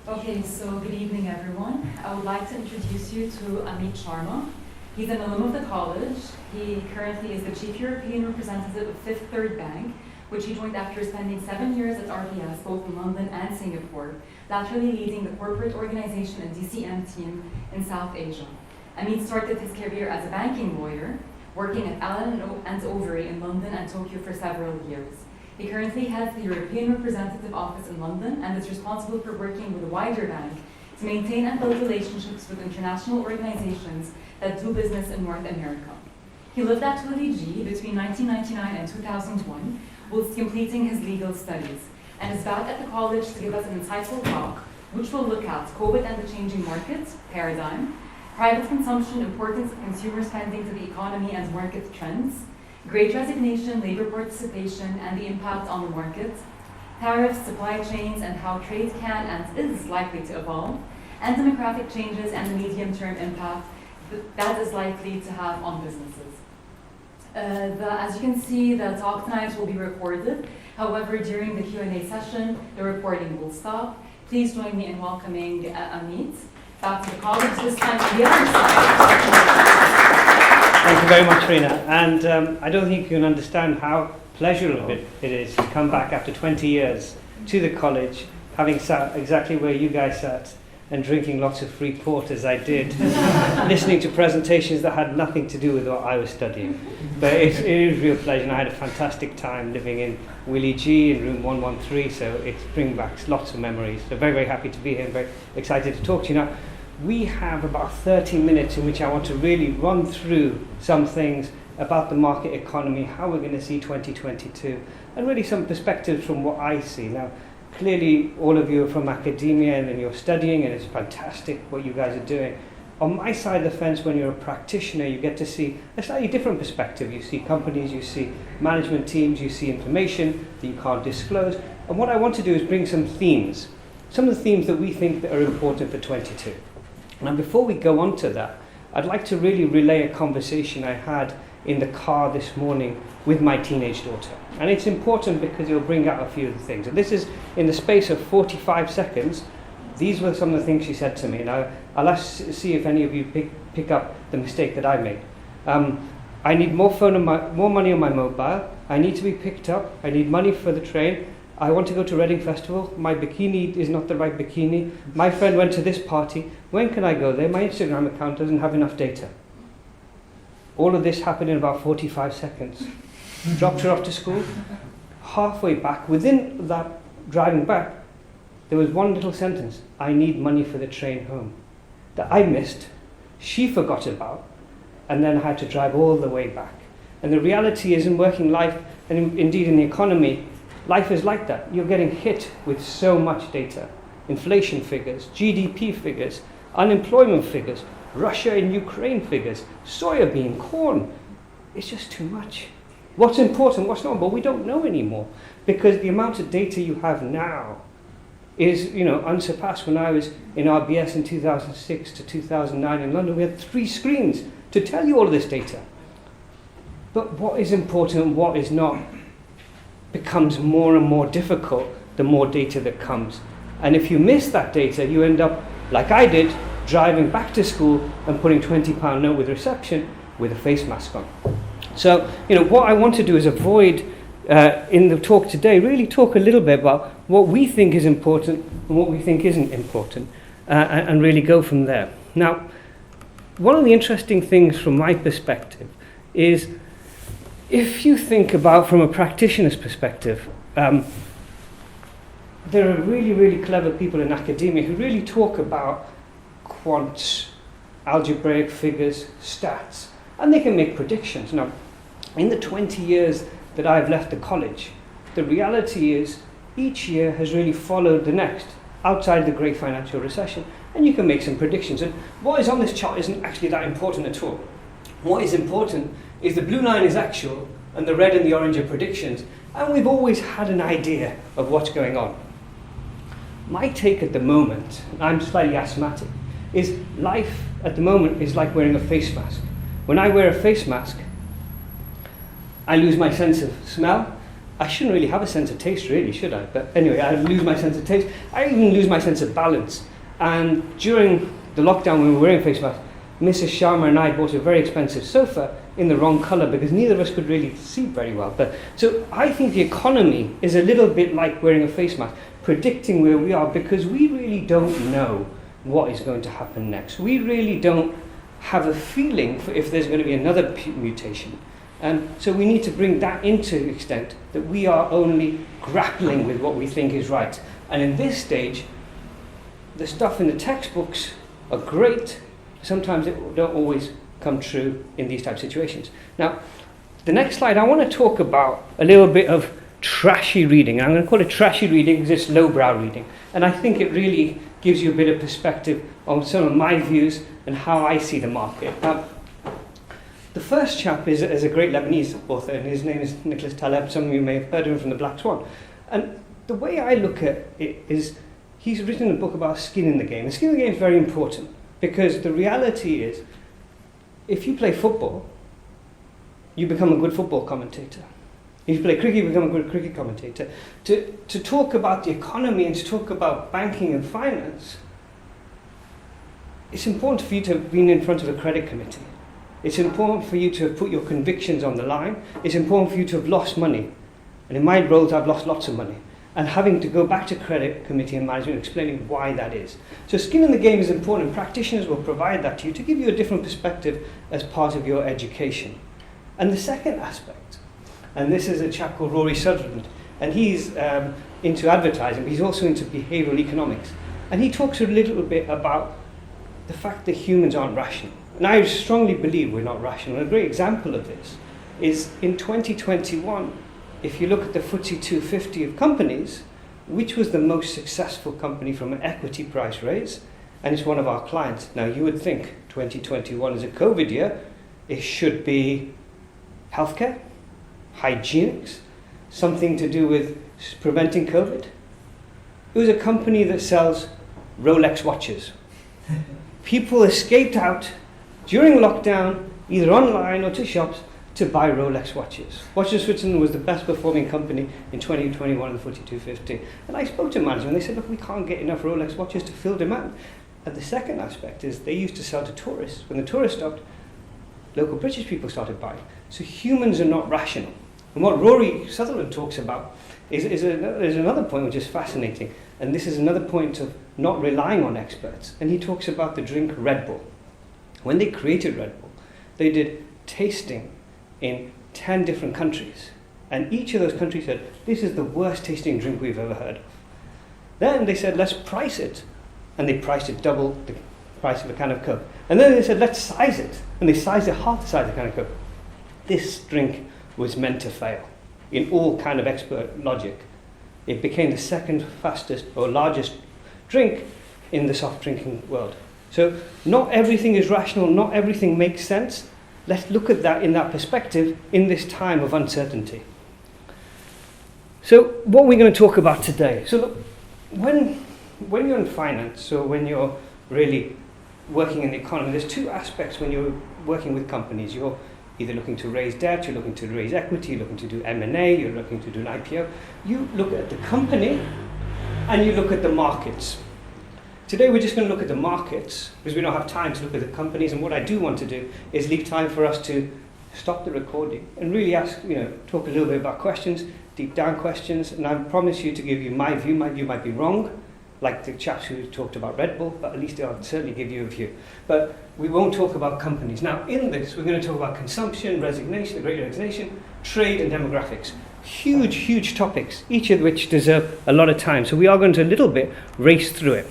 Okay, so good evening, everyone. I would like to introduce you to Amit Sharma. He's an alum of the college. He currently is the Chief European Representative of Fifth Third Bank, which he joined after spending 7 years at RBS, both in London and Singapore, laterally leading the corporate organization and DCM team in South Asia. Amit started his career as a banking lawyer, working at Allen and Overy in London and Tokyo for several years. He currently heads the European Representative Office in London and is responsible for working with a wider bank to maintain and build relationships with international organizations that do business in North America. He lived at Toulouse between 1999 and 2001, whilst completing his legal studies, and is back at the college to give us an insightful talk, which will look at COVID and the changing market paradigm, private consumption, importance of consumer spending to the economy and market trends, Great Resignation, labor participation, and the impact on the market, tariffs, supply chains, and how trade can and is likely to evolve, and demographic changes and the medium-term impact that is likely to have on businesses. As you can see, the talk tonight will be recorded. However, during the Q&A session, the recording will stop. Please join me in welcoming Amit back to the college, this time on the other side. Thank you very much, Rina. And I don't think you can understand how pleasurable it is to come back after 20 years to the college, having sat exactly where you guys sat and drinking lots of free port as I did, listening to presentations that had nothing to do with what I was studying. But it is a real pleasure, and I had a fantastic time living in Willie G in room 113, so it's bringing back lots of memories. So very, very happy to be here and very excited to talk to you now. We have about 30 minutes in which I want to really run through some things about the market economy, how we're going to see 2022, and really some perspectives from what I see. Now, clearly, all of you are from academia and you're studying, and it's fantastic what you guys are doing. On my side of the fence, when you're a practitioner, you get to see a slightly different perspective. You see companies, you see management teams, you see information that you can't disclose. And what I want to do is bring some themes, some of the themes that we think that are important for 22. Now, before we go on to that, I'd like to really relay a conversation I had in the car this morning with my teenage daughter. And it's important because it'll bring out a few of the things. And this is in the space of 45 seconds. These were some of the things she said to me. Now, I'll see if any of you pick up the mistake that I made. I need more money on my mobile. I need to be picked up. I need money for the train. I want to go to Reading Festival. My bikini is not the right bikini. My friend went to this party. When can I go there? My Instagram account doesn't have enough data. All of this happened in about 45 seconds. Dropped her off to school. Halfway back, within that driving back, there was one little sentence: I need money for the train home. That I missed, she forgot about, and then I had to drive all the way back. And the reality is, in working life, and indeed in the economy, life is like that. You're getting hit with so much data. Inflation figures, GDP figures, unemployment figures, Russia and Ukraine figures, soybean, corn. It's just too much. What's important, what's not? But we don't know anymore, because the amount of data you have now is, unsurpassed. When I was in RBS in 2006 to 2009 in London, we had 3 screens to tell you all of this data. But what is important and what is not becomes more and more difficult the more data that comes. And if you miss that data, you end up, like I did, driving back to school and putting £20 note with reception with a face mask on. So, what I want to do is avoid, in the talk today, really talk a little bit about what we think is important and what we think isn't important, and really go from there. Now, one of the interesting things from my perspective is, if you think about from a practitioner's perspective, there are really, really clever people in academia who really talk about quants, algebraic figures, stats, and they can make predictions. Now, in the 20 years that I've left the college, the reality is each year has really followed the next, outside the great financial recession, and you can make some predictions. And what is on this chart isn't actually that important at all. What is important is the blue line is actual, and the red and the orange are predictions, and we've always had an idea of what's going on. My take at the moment, I'm slightly asthmatic, is life at the moment is like wearing a face mask. When I wear a face mask, I lose my sense of smell, I shouldn't really have a sense of taste, really, should I? But anyway, I lose my sense of taste. I even lose my sense of balance. And during the lockdown, when we were wearing face masks, Mrs. Sharma and I bought a very expensive sofa in the wrong colour because neither of us could really see very well. So I think the economy is a little bit like wearing a face mask, predicting where we are, because we really don't know what is going to happen next. We really don't have a feeling for if there's going to be another mutation. And so we need to bring that into the extent that we are only grappling with what we think is right. And in this stage, the stuff in the textbooks are great. Sometimes it don't always come true in these type of situations. Now, the next slide, I want to talk about a little bit of trashy reading. I'm going to call it trashy reading because it's lowbrow reading. And I think it really gives you a bit of perspective on some of my views and how I see the market. The first chap is a great Lebanese author, and his name is Nicholas Taleb. Some of you may have heard of him from The Black Swan. And the way I look at it is he's written a book about skin in the game. The skin in the game is very important because the reality is if you play football, you become a good football commentator. If you play cricket, you become a good cricket commentator. To talk about the economy and to talk about banking and finance, it's important for you to have been in front of a credit committee. It's important for you to have put your convictions on the line. It's important for you to have lost money. And in my roles, I've lost lots of money. And having to go back to credit committee and management explaining why that is. So skin in the game is important. Practitioners will provide that to you to give you a different perspective as part of your education. And the second aspect, and this is a chap called Rory Sutherland, and he's into advertising, but he's also into behavioral economics. And he talks a little bit about the fact that humans aren't rational. And I strongly believe we're not rational. A great example of this is in 2021, if you look at the FTSE 250 of companies, which was the most successful company from an equity price raise, and it's one of our clients. Now you would think 2021 is a COVID year, it should be healthcare, hygienics, something to do with preventing COVID. It was a company that sells Rolex watches. People escaped out during lockdown, either online or to shops, to buy Rolex watches. Watches Switzerland was the best performing company in 2021 in the FTSE 250. And I spoke to management and they said, look, we can't get enough Rolex watches to fill demand. And the second aspect is they used to sell to tourists. When the tourists stopped, local British people started buying. So humans are not rational. And what Rory Sutherland talks about is another point which is fascinating. And this is another point of not relying on experts. And he talks about the drink Red Bull. When they created Red Bull, they did tasting in 10 different countries. And each of those countries said, this is the worst tasting drink we've ever heard of. Then they said, let's price it. And they priced it double the price of a can of Coke. And then they said, let's size it. And they sized it half the size of a can of Coke. This drink was meant to fail. In all kind of expert logic, it became the second fastest or largest drink in the soft drinking world. So not everything is rational, not everything makes sense. Let's look at that in that perspective in this time of uncertainty. So what are we going to talk about today? So look, when you're in finance, or when you're really working in the economy, there's two aspects when you're working with companies. You're either looking to raise debt, you're looking to raise equity, you're looking to do M&A, you're looking to do an IPO. You look at the company and you look at the markets. Today we're just going to look at the markets because we don't have time to look at the companies, and what I do want to do is leave time for us to stop the recording and really ask, talk a little bit about questions, deep down questions, and I promise you to give you my view. My view might be wrong, like the chaps who talked about Red Bull, but at least I'll certainly give you a view. But we won't talk about companies. Now in this we're going to talk about consumption, resignation, the Great Resignation, trade and demographics. Huge, huge topics, each of which deserve a lot of time. So we are going to a little bit race through it.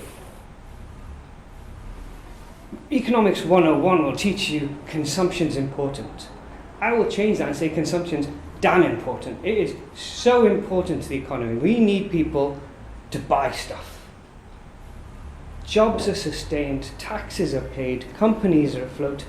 Economics 101 will teach you consumption's important. I will change that and say consumption's damn important. It is so important to the economy. We need people to buy stuff. Jobs are sustained, taxes are paid, companies are afloat,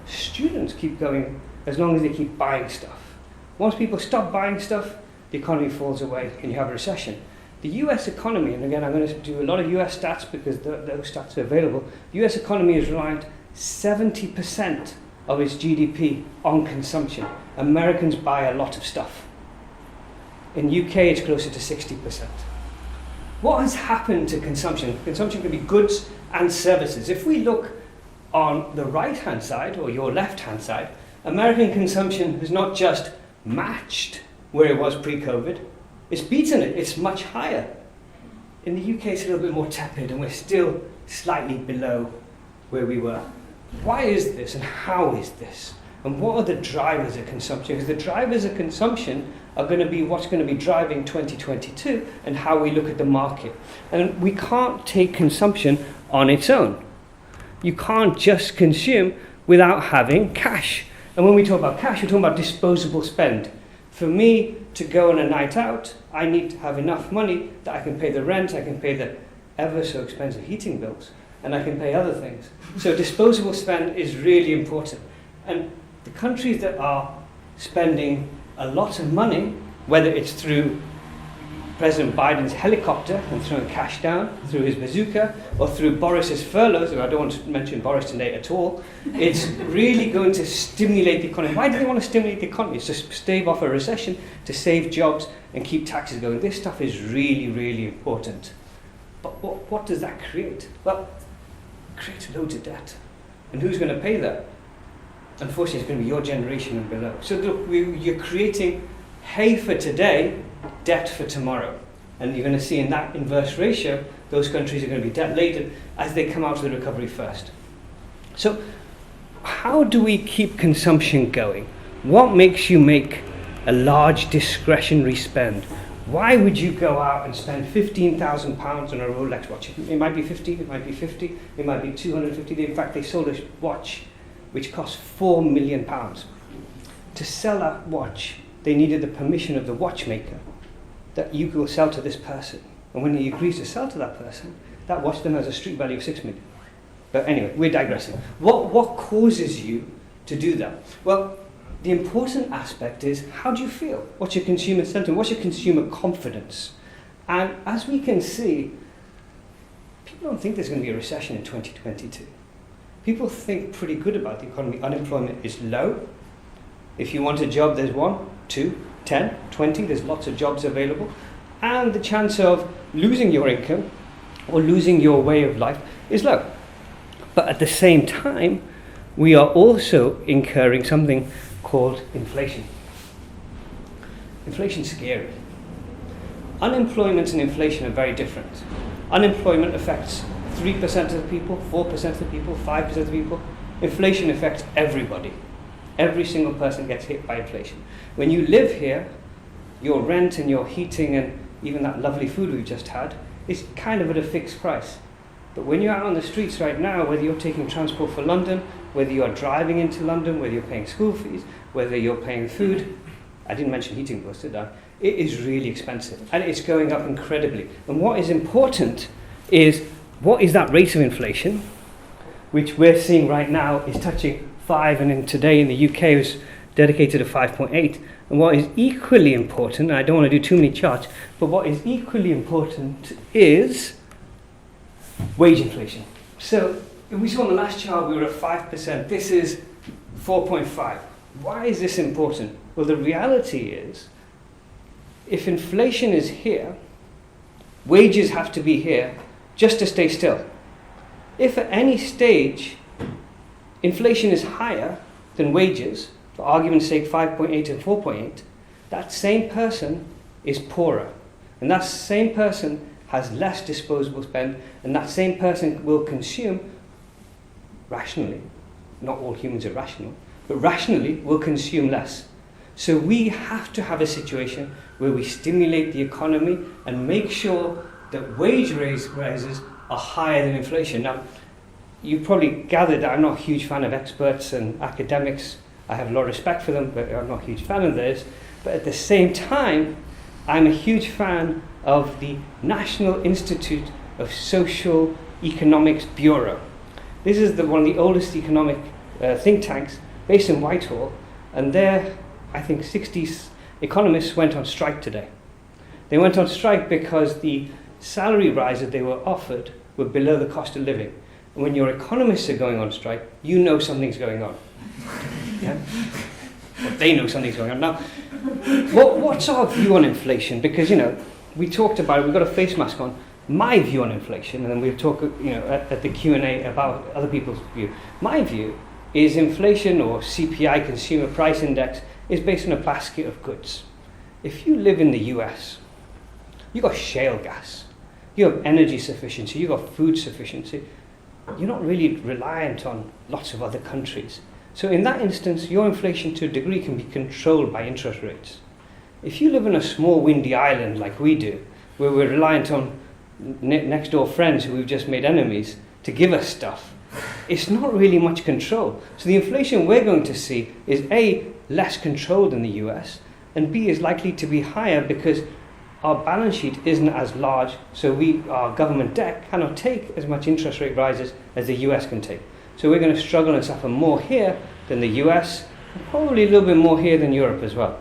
students keep going as long as they keep buying stuff. Once people stop buying stuff, the economy falls away and you have a recession. The US economy, and again I'm going to do a lot of US stats because those stats are available, the US economy is reliant 70% of its GDP on consumption. Americans buy a lot of stuff. In UK, it's closer to 60%. What has happened to consumption? Consumption can be goods and services. If we look on the right-hand side, or your left-hand side, American consumption has not just matched where it was pre-COVID, it's beaten it, it's much higher. In the UK, it's a little bit more tepid, and we're still slightly below where we were. Why is this, and how is this? And what are the drivers of consumption? Because the drivers of consumption are going to be what's going to be driving 2022 and how we look at the market. And we can't take consumption on its own. You can't just consume without having cash. And when we talk about cash, we're talking about disposable spend. For me to go on a night out, I need to have enough money that I can pay the rent, I can pay the ever so expensive heating bills, and I can pay other things. So disposable spend is really important. And the countries that are spending a lot of money, whether it's through President Biden's helicopter and throwing cash down, through his bazooka, or through Boris's furloughs, and I don't want to mention Boris today at all, it's really going to stimulate the economy. Why do they want to stimulate the economy? It's to stave off a recession, to save jobs and keep taxes going. This stuff is really, really important. But what does that create? Well, it creates loads of debt. And who's going to pay that? Unfortunately, it's going to be your generation and below. So look, you're creating hay for today, debt for tomorrow. And you're going to see in that inverse ratio, those countries are going to be debt-laden as they come out of the recovery first. So how do we keep consumption going? What makes you make a large discretionary spend? Why would you go out and spend £15,000 on a Rolex watch? It might be 50, it might be 50, it might be 250. In fact, they sold a watch which cost £4 million. To sell that watch, they needed the permission of the watchmaker that you will sell to this person. And when he agrees to sell to that person, that watch then has a street value of 6 million. But anyway, we're digressing. What causes you to do that? Well, the important aspect is, how do you feel? What's your consumer sentiment? What's your consumer confidence? And as we can see, people don't think there's going to be a recession in 2022. People think pretty good about the economy. Unemployment is low. If you want a job, there's 1, 2, 10, 20. There's lots of jobs available. And the chance of losing your income or losing your way of life is low. But at the same time, we are also incurring something called inflation. Inflation's scary. Unemployment and inflation are very different. Unemployment affects 3% of the people, 4% of the people, 5% of the people. Inflation affects everybody. Every single person gets hit by inflation. When you live here, your rent and your heating and even that lovely food we've just had is kind of at a fixed price. But when you're out on the streets right now, whether you're taking transport for London, whether you're driving into London, whether you're paying school fees, whether you're paying food, I didn't mention heating bills, did I? It is really expensive and it's going up incredibly. And what is important is, what is that rate of inflation, which we're seeing right now is touching 5, and in today in the UK is dedicated to 5.8. And what is equally important, and I don't want to do too many charts, but what is equally important is wage inflation. So if we saw on the last chart we were at 5%, this is 4.5. Why is this important? Well, the reality is, if inflation is here, wages have to be here just to stay still. If at any stage inflation is higher than wages, for argument's sake 5.8 and 4.8, that same person is poorer. And that same person has less disposable spend, and that same person will consume rationally. Not all humans are rational, but rationally will consume less. So we have to have a situation where we stimulate the economy and make sure that wage rises are higher than inflation. Now, you probably gathered that I'm not a huge fan of experts and academics. I have a lot of respect for them, but I'm not a huge fan of theirs. But at the same time, I'm a huge fan of the National Institute of Social Economics Bureau. This is one of the oldest economic think tanks based in Whitehall, and there, I think 60 economists went on strike today. They went on strike because the salary rise that they were offered were below the cost of living. And when your economists are going on strike, you know something's going on. Yeah? Well, they know something's going on. Now, what's our view on inflation? Because, we talked about it, we've got a face mask on. My view on inflation, and then we'll talk, at the Q&A about other people's view. My view is inflation, or CPI, Consumer Price Index, is based on a basket of goods. If you live in the US, you've got shale gas, you have energy sufficiency, you've got food sufficiency. You're not really reliant on lots of other countries. So in that instance, your inflation to a degree can be controlled by interest rates. If you live in a small windy island like we do, where we're reliant on next door friends who we've just made enemies to give us stuff, it's not really much control. So the inflation we're going to see is A, less controlled than the US, and B, is likely to be higher because our balance sheet isn't as large, so our government debt cannot take as much interest rate rises as the US can take. So we're going to struggle and suffer more here than the US, and probably a little bit more here than Europe as well.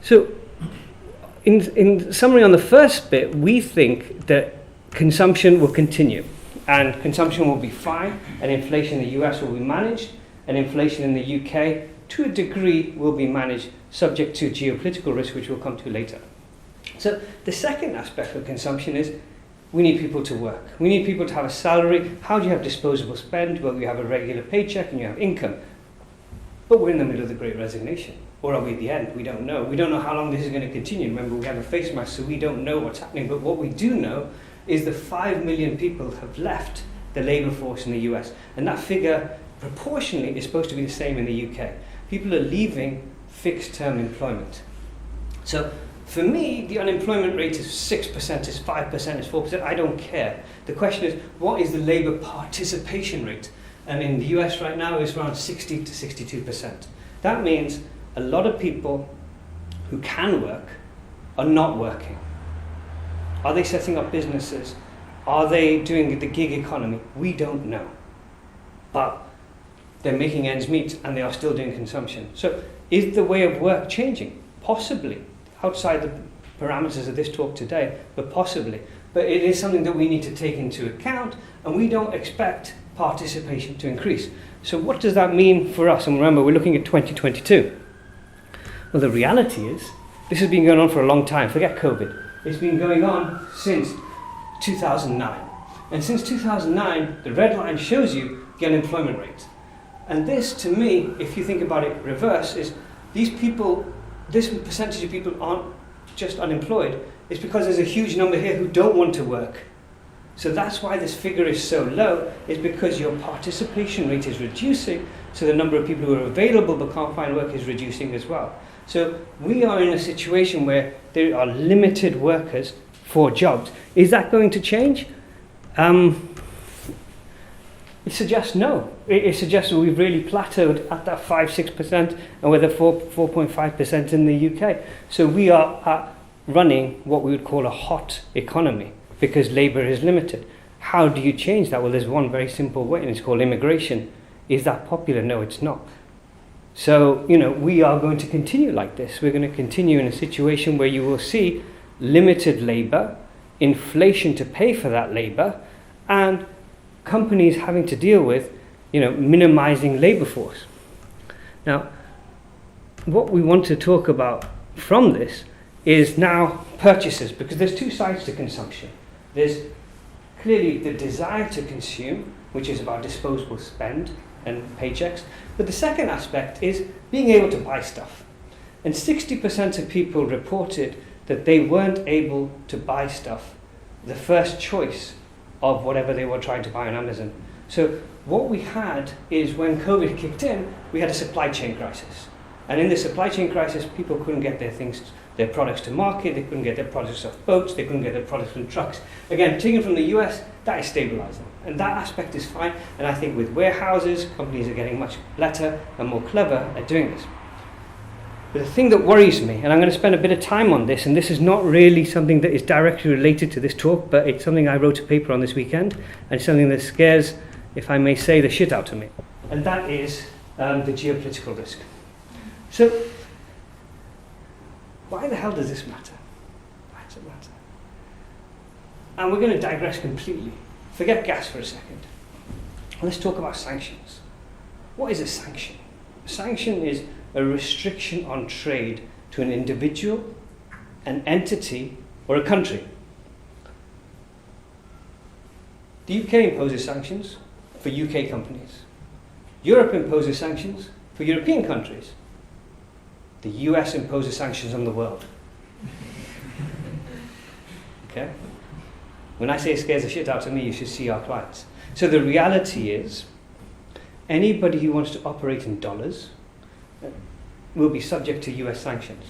So in summary on the first bit, we think that consumption will continue, and consumption will be fine, and inflation in the US will be managed, and inflation in the UK to a degree will be managed, subject to geopolitical risk, which we'll come to later. So the second aspect of consumption is we need people to work. We need people to have a salary. How do you have disposable spend? Well, you have a regular paycheck and you have income. But we're in the middle of the Great Resignation. Or are we at the end? We don't know. We don't know how long this is going to continue. Remember, we have a face mask, so we don't know what's happening. But what we do know is that 5 million people have left the labour force in the US. And that figure, proportionally, is supposed to be the same in the UK. People are leaving fixed-term employment. So for me, the unemployment rate is 6%, is 5%, is 4%. I don't care. The question is, what is the labour participation rate? And in the US right now, it's around 60 to 62%. That means a lot of people who can work are not working. Are they setting up businesses? Are they doing the gig economy? We don't know. But they're making ends meet and they are still doing consumption. So is the way of work changing? Possibly. Outside the parameters of this talk today, but possibly. But it is something that we need to take into account, and we don't expect participation to increase. So what does that mean for us? And remember, we're looking at 2022. Well, the reality is, this has been going on for a long time. Forget COVID. It's been going on since 2009. And since 2009, the red line shows you the unemployment rate. And this, to me, if you think about it reverse, is these people, this percentage of people aren't just unemployed. It's because there's a huge number here who don't want to work. So that's why this figure is so low, is because your participation rate is reducing, so the number of people who are available but can't find work is reducing as well. So we are in a situation where there are limited workers for jobs. Is that going to change? It suggests no. It suggests that we've really plateaued at that 5-6%, and we're at 4.5% in the UK. So we are running what we would call a hot economy because labour is limited. How do you change that? Well, there's one very simple way, and it's called immigration. Is that popular? No, it's not. So, we are going to continue like this. We're going to continue in a situation where you will see limited labour, inflation to pay for that labour, and companies having to deal with, minimizing labor force. Now, what we want to talk about from this is now purchases, because there's two sides to consumption. There's clearly the desire to consume, which is about disposable spend and paychecks, but the second aspect is being able to buy stuff. And 60% of people reported that they weren't able to buy stuff, the first choice of whatever they were trying to buy on Amazon. So what we had is when COVID kicked in, we had a supply chain crisis. And in the supply chain crisis, people couldn't get their products to market, they couldn't get their products off boats, they couldn't get their products from trucks. Again, taken from the US, that is stabilizing. And that aspect is fine. And I think with warehouses, companies are getting much better and more clever at doing this. But the thing that worries me, and I'm going to spend a bit of time on this, and this is not really something that is directly related to this talk, but it's something I wrote a paper on this weekend, and it's something that scares, if I may say, the shit out of me. And that is the geopolitical risk. So, why the hell does this matter? Why does it matter? And we're going to digress completely. Forget gas for a second. Let's talk about sanctions. What is a sanction? A sanction is a restriction on trade to an individual, an entity, or a country. The UK imposes sanctions for UK companies. Europe imposes sanctions for European countries. The US imposes sanctions on the world. Okay? When I say it scares the shit out of me, you should see our clients. So the reality is, anybody who wants to operate in dollars will be subject to US sanctions.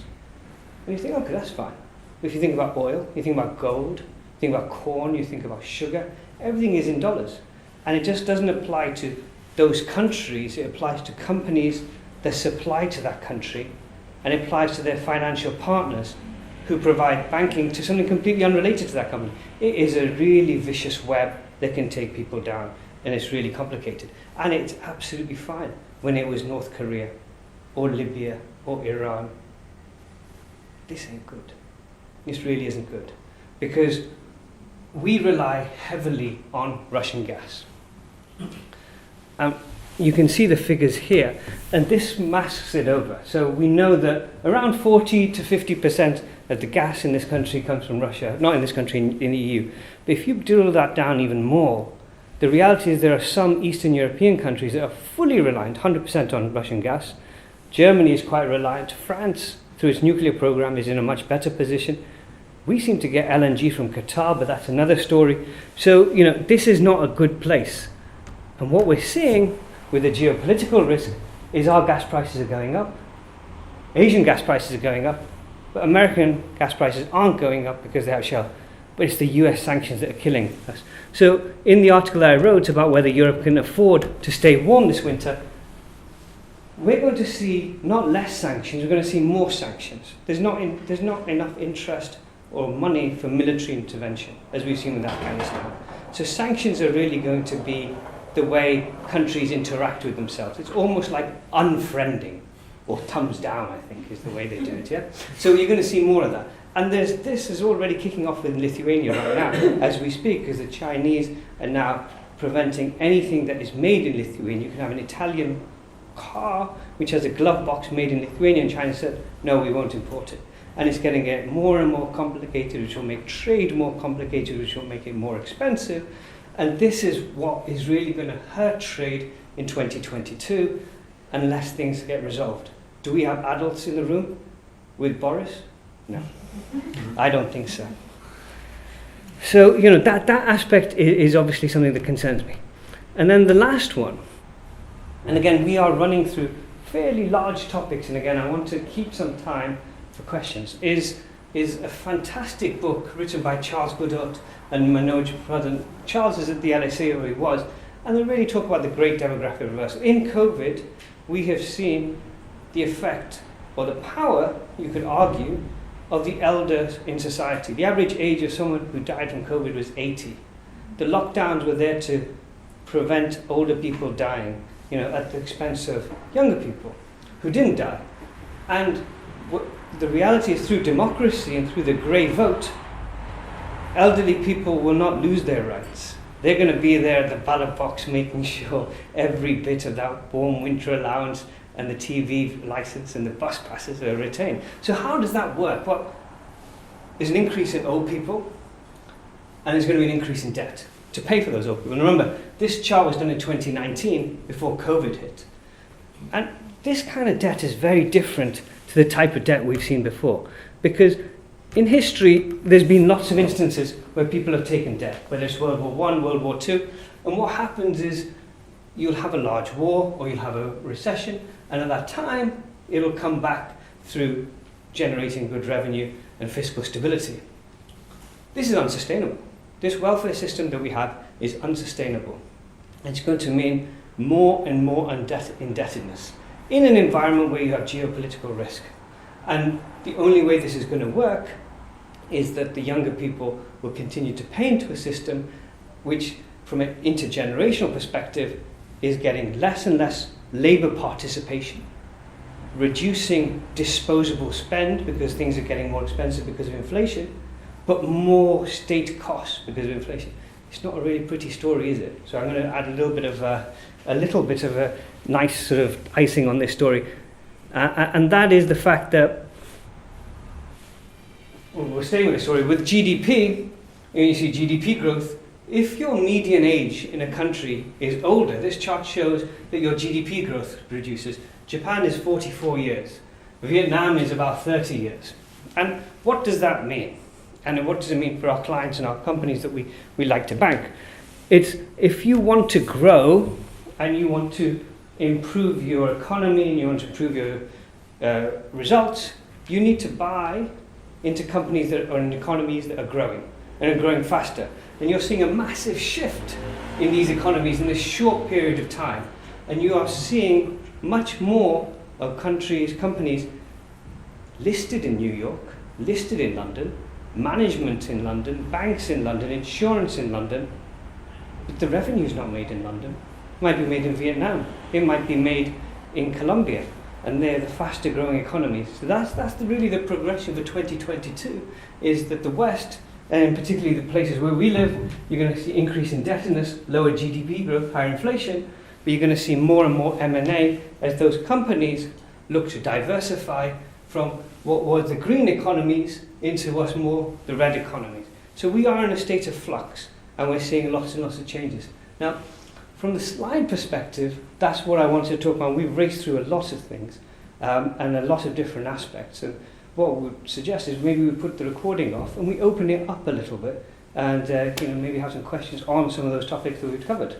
And you think, okay, that's fine. But if you think about oil, you think about gold, you think about corn, you think about sugar, everything is in dollars. And it just doesn't apply to those countries, it applies to companies that supply to that country, and it applies to their financial partners who provide banking to something completely unrelated to that company. It is a really vicious web that can take people down, and it's really complicated. And it's absolutely fine when it was North Korea, or Libya, or Iran. This ain't good. This really isn't good. Because we rely heavily on Russian gas. You can see the figures here, and this masks it over. So we know that around 40 to 50% of the gas in this country comes from Russia, not in this country, in the EU. But if you drill that down even more, the reality is there are some Eastern European countries that are fully reliant, 100% on Russian gas. Germany is quite reliant. France, through its nuclear program, is in a much better position. We seem to get LNG from Qatar, but that's another story. So, this is not a good place. And what we're seeing with the geopolitical risk is our gas prices are going up. Asian gas prices are going up, but American gas prices aren't going up because they have Shell. But it's the US sanctions that are killing us. So in the article that I wrote about whether Europe can afford to stay warm this winter, we're going to see not less sanctions, we're going to see more sanctions. There's not enough interest or money for military intervention, as we've seen with Afghanistan. So sanctions are really going to be the way countries interact with themselves. It's almost like unfriending, or thumbs down, I think, is the way they do it, yeah? So you're going to see more of that. And this is already kicking off with Lithuania right now, as we speak, because the Chinese are now preventing anything that is made in Lithuania. You can have an Italian car which has a glove box made in Lithuania, and China said, no, we won't import it. And it's going to get more and more complicated, which will make trade more complicated, which will make it more expensive. And this is what is really going to hurt trade in 2022 unless things get resolved. Do we have adults in the room with Boris? No. I don't think so. So, that aspect is obviously something that concerns me. And then the last one, and again, we are running through fairly large topics, and again, I want to keep some time for questions, is a fantastic book written by Charles Goodhart and Manoj Pradhan. Charles is at the LSE where he was, and they really talk about the great demographic reversal. In COVID, we have seen the effect, or the power, you could argue, of the elders in society. The average age of someone who died from COVID was 80. The lockdowns were there to prevent older people dying, at the expense of younger people who didn't die. And the reality is, through democracy and through the grey vote, elderly people will not lose their rights. They're going to be there at the ballot box making sure every bit of that warm winter allowance and the TV license and the bus passes are retained. So how does that work? Well, there's an increase in old people, and there's going to be an increase in debt to pay for those old people. And remember, this chart was done in 2019 before COVID hit. And this kind of debt is very different to the type of debt we've seen before. Because in history, there's been lots of instances where people have taken debt, whether it's World War I, World War II, and what happens is you'll have a large war or you'll have a recession, and at that time, it'll come back through generating good revenue and fiscal stability. This is unsustainable. This welfare system that we have is unsustainable. It's going to mean more and more indebtedness in an environment where you have geopolitical risk. And the only way this is going to work is that the younger people will continue to pay into a system which, from an intergenerational perspective, is getting less and less labour participation, reducing disposable spend because things are getting more expensive because of inflation, but more state costs because of inflation. it's not a really pretty story, is it? So I'm going to add a little bit of a nice sort of icing on this story, and that is the fact that, well, we're staying with the story with GDP. You see GDP growth. If your median age in a country is older, this chart shows that your GDP growth reduces. Japan is 44 years. Vietnam is about 30 years. And what does that mean? And what does it mean for our clients and our companies that we like to bank? It's if you want to grow and you want to improve your economy and you want to improve your results, you need to buy into companies that are in economies that are growing and are growing faster. And you're seeing a massive shift in these economies in this short period of time. And you are seeing much more of companies listed in New York, listed in London, management in London, banks in London, insurance in London, but the revenue is not made in London. It might be made in Vietnam. It might be made in Colombia. And they're the faster growing economies. So that's really the progression for 2022, is that the West, and particularly the places where we live, you're going to see increase in indebtedness, lower GDP growth, higher inflation, but you're going to see more and more M&A as those companies look to diversify from what was the green economies into what's more the red economies. So we are in a state of flux, and we're seeing lots and lots of changes. Now, from the slide perspective, that's what I wanted to talk about. We've raced through a lot of things and a lot of different aspects. And what we would suggest is maybe we put the recording off and we open it up a little bit and maybe have some questions on some of those topics that we've covered.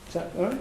Is that all right?